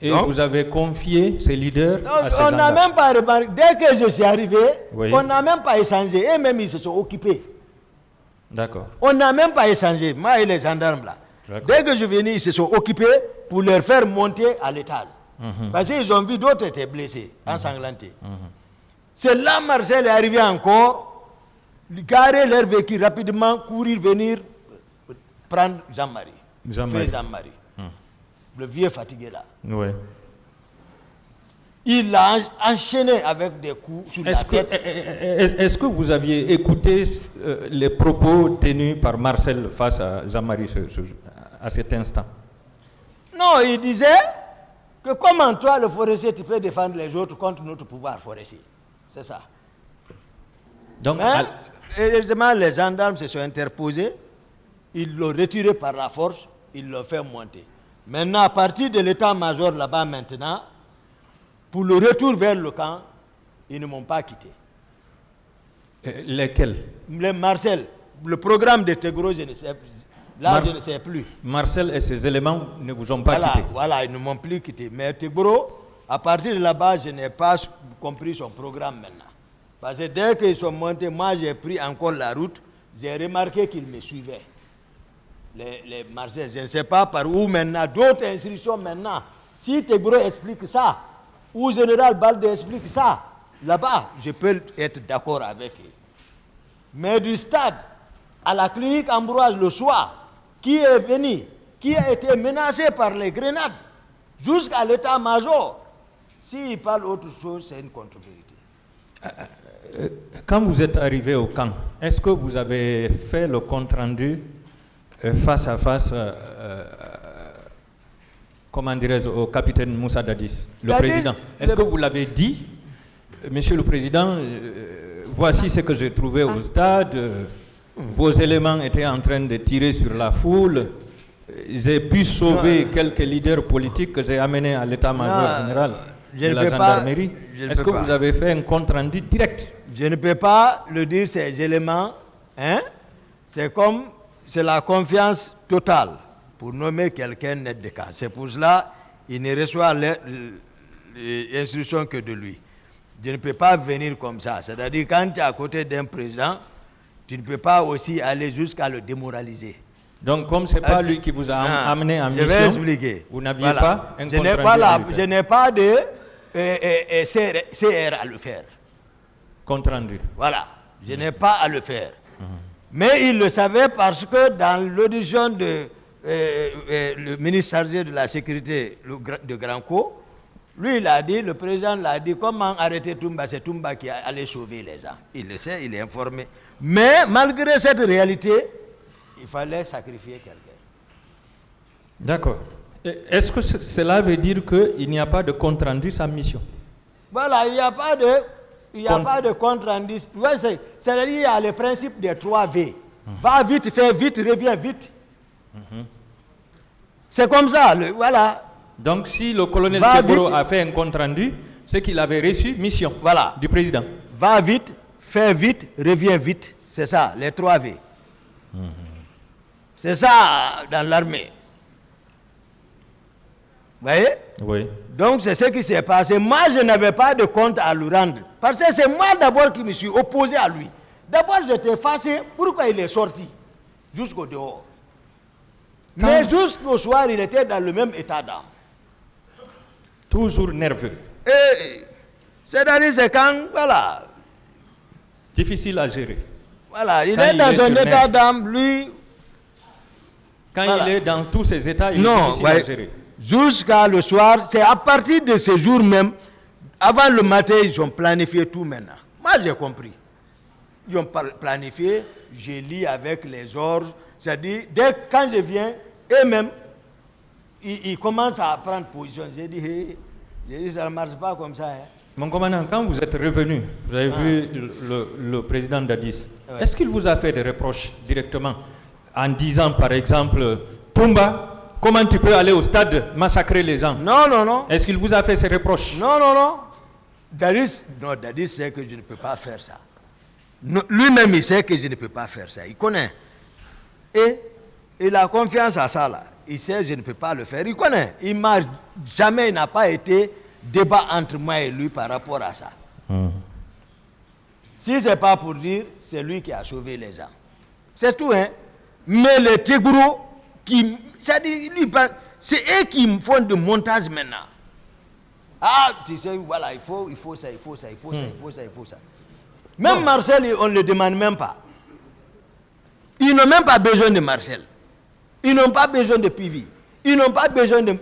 Et donc, vous avez confié ces leaders à ces gendarmes? On n'a même pas remarqué. Dès que je suis arrivé, on n'a même pas échangé. Et même ils se sont occupés. D'accord. On n'a même pas échangé, moi et les gendarmes là. Dès que je venais, ils se sont occupés pour leur faire monter à l'étage. Parce qu'ils ont vu d'autres étaient blessés, ensanglantés. C'est là Marcel est arrivé encore, garer leur véhicule rapidement, courir, venir prendre Jean-Marie. Jean-Marie. Le vieux fatigué là. Oui. Il l'a enchaîné avec des coups sur la tête. Est-ce que vous aviez écouté les propos tenus par Marcel face à Jean-Marie à cet instant? Non, il disait que comment toi, le forestier, tu peux défendre les autres contre notre pouvoir forestier. C'est ça. Donc, heureusement, les gendarmes se sont interposés. Ils l'ont retiré par la force. Ils l'ont fait monter. Maintenant, à partir de l'état-major là-bas maintenant, pour le retour vers le camp, ils ne m'ont pas quitté. Lesquels? Marcel, le programme de Tegro, je ne sais plus. Là, je ne sais plus. Marcel et ses éléments ne vous ont pas quitté. Voilà, ils ne m'ont plus quitté. Mais Tegro, à partir de là-bas, je n'ai pas compris son programme maintenant. Parce que dès qu'ils sont montés, moi j'ai pris encore la route, j'ai remarqué qu'ils me suivaient. Les Marcel, je ne sais pas par où maintenant, d'autres instructions maintenant. Si Tegro explique ça, ou Général Balde explique ça, là-bas, je peux être d'accord avec eux. Mais du stade à la clinique Ambroise le soir, qui est venu, qui a été menacé par les grenades, jusqu'à l'état-major, s'il parle autre chose, c'est une contre-vérité. Quand vous êtes arrivé au camp, est-ce que vous avez fait le compte-rendu face à face comment dirais-je, au capitaine Moussa Dadis, le président? Est-ce que vous l'avez dit, Monsieur le Président, voici ce que j'ai trouvé au stade, vos éléments étaient en train de tirer sur la foule, j'ai pu sauver quelques leaders politiques que j'ai amenés à l'état-major général de la gendarmerie. Est-ce que vous avez fait un compte-rendu direct? Je ne peux pas le dire, ces éléments, hein? C'est la confiance totale. Pour nommer quelqu'un net de cas. C'est pour cela qu'il ne reçoit l'instruction que de lui. Je ne peux pas venir comme ça. C'est-à-dire quand tu es à côté d'un président, tu ne peux pas aussi aller jusqu'à le démoraliser. Donc comme ce n'est pas lui qui vous a amené en mission, je vais expliquer. Vous n'aviez pas un compte rendu je n'ai pas de CR à le faire. Compte rendu. Voilà. Je n'ai pas à le faire. Mais il le savait parce que dans l'audition de le ministre chargé de la sécurité de Granco, lui il a dit, le président l'a dit, comment arrêter Toumba, c'est Toumba qui allait sauver les gens. Il le sait, il est informé. Mais malgré cette réalité, il fallait sacrifier quelqu'un. D'accord. Est-ce que cela veut dire qu'il n'y a pas de compte rendu sa mission? Voilà, il n'y a pas de compte rendu. C'est-à-dire qu'il y a le principe des 3 V. Va vite, fais vite, reviens vite. C'est comme ça, voilà. Donc si le colonel Tcheboro a fait un compte rendu, c'est qu'il avait reçu mission du président. Va vite, fais vite, reviens vite. C'est ça, les 3 V. C'est ça dans l'armée. Vous voyez? Oui. Donc c'est ce qui s'est passé. Moi, je n'avais pas de compte à lui rendre. Parce que c'est moi d'abord qui me suis opposé à lui. D'abord, j'étais fâché. Pourquoi il est sorti jusqu'au dehors? Mais jusqu'au soir, il était dans le même état d'âme. Toujours nerveux. C'est-à-dire, c'est quand, voilà. Difficile à gérer. Voilà, il est dans un état d'âme, lui. Quand il est dans tous ces états, il est difficile à gérer. Jusqu'à le soir, c'est à partir de ce jour même, avant le matin, ils ont planifié tout maintenant. Moi, j'ai compris. Ils ont planifié, je lis avec les ordres. C'est-à-dire, quand je viens, eux-mêmes, ils commencent à prendre position. J'ai dit, ça ne marche pas comme ça. Hein. Mon commandant, quand vous êtes revenu, vous avez vu le président Dadis, est-ce qu'il vous a fait des reproches directement en disant, par exemple, Toumba, comment tu peux aller au stade massacrer les gens? Non, non, non. Est-ce qu'il vous a fait ces reproches? Non, non, non. Dadis sait que je ne peux pas faire ça. Lui-même, il sait que je ne peux pas faire ça. Il connaît. Et il a confiance à ça, là. il sait, je ne peux pas le faire. Il connaît. Il n'a pas été débat entre moi et lui par rapport à ça. Si ce n'est pas pour dire, c'est lui qui a sauvé les gens. C'est tout, hein. Mais les Tégourou, c'est eux qui me font de montage maintenant. Ah, tu sais, voilà, il faut ça, il faut ça, il faut ça, il faut ça, il faut ça. Même Marcel, on ne le demande même pas. Ils n'ont même pas besoin de Marcel. Ils n'ont pas besoin de Pivi. Ils n'ont pas besoin de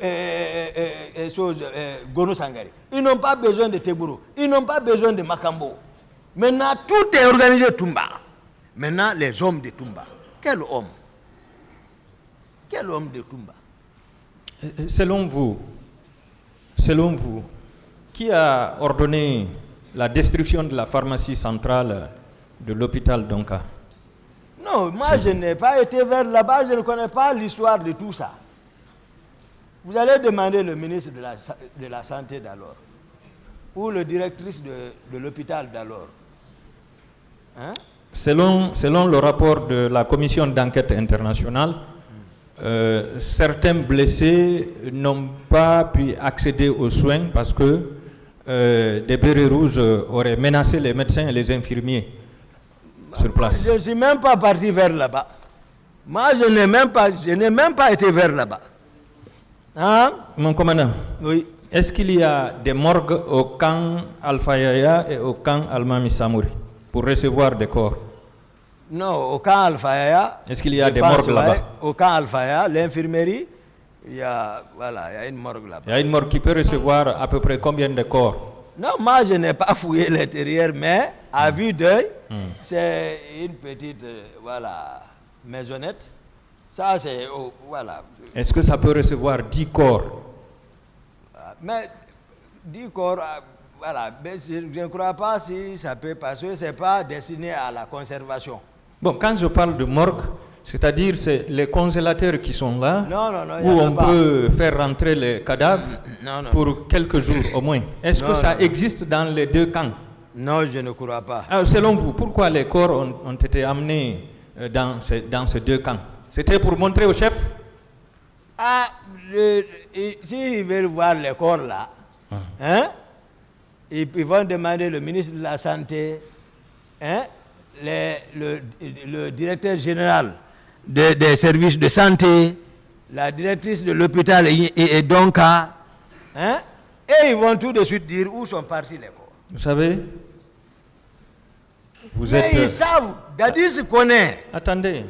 Gono Sangari. Ils n'ont pas besoin de Tégourou. Ils n'ont pas besoin de Makambo. Maintenant, tout est organisé Toumba. Maintenant, les hommes de Toumba. Quel homme? Quel homme de Toumba? Selon vous, qui a ordonné la destruction de la pharmacie centrale de l'hôpital d'Onka? Non, moi je n'ai pas été vers là-bas, je ne connais pas l'histoire de tout ça. Vous allez demander le ministre de la Santé d'alors, ou le directrice de l'hôpital d'alors. Hein? Selon le rapport de la commission d'enquête internationale, certains blessés n'ont pas pu accéder aux soins parce que des bérets rouges auraient menacé les médecins et les infirmiers sur place. Je ne suis même pas parti vers là-bas. Moi, je n'ai même pas été vers là-bas. Hein? Mon commandant, oui. Est-ce qu'il y a des morgues au camp Alpha Yaya et au camp Almami Samouri pour recevoir des corps? Non, au camp Alpha Yaya. Est-ce qu'il y a des morgues là-bas? Au camp Alpha Yaya, l'infirmerie, il y a une morgue là-bas. Il y a une morgue qui peut recevoir à peu près combien de corps? Non, moi je n'ai pas fouillé l'intérieur, mais à vue d'œil, c'est une petite maisonnette. Ça, c'est. Voilà. Est-ce que ça peut recevoir 10 corps? Mais 10 corps, voilà. Mais je ne crois pas si ça peut, parce que ce n'est pas destiné à la conservation. Bon, quand je parle de morgue, c'est-à-dire c'est les congélateurs qui sont là, où on peut faire rentrer les cadavres pour quelques jours au moins. Est-ce que ça existe dans les deux camps? Non, je ne crois pas. Alors, selon vous, pourquoi les corps ont été amenés dans ces deux camps? C'était pour montrer au chef? S'ils veulent voir les corps là, hein, ils vont demander le ministre de la Santé, hein, le directeur général des services de santé, la directrice de l'hôpital et Donka, hein, et ils vont tout de suite dire où sont partis les corps. Vous savez, ils savent, Dadis connaît. Attendez.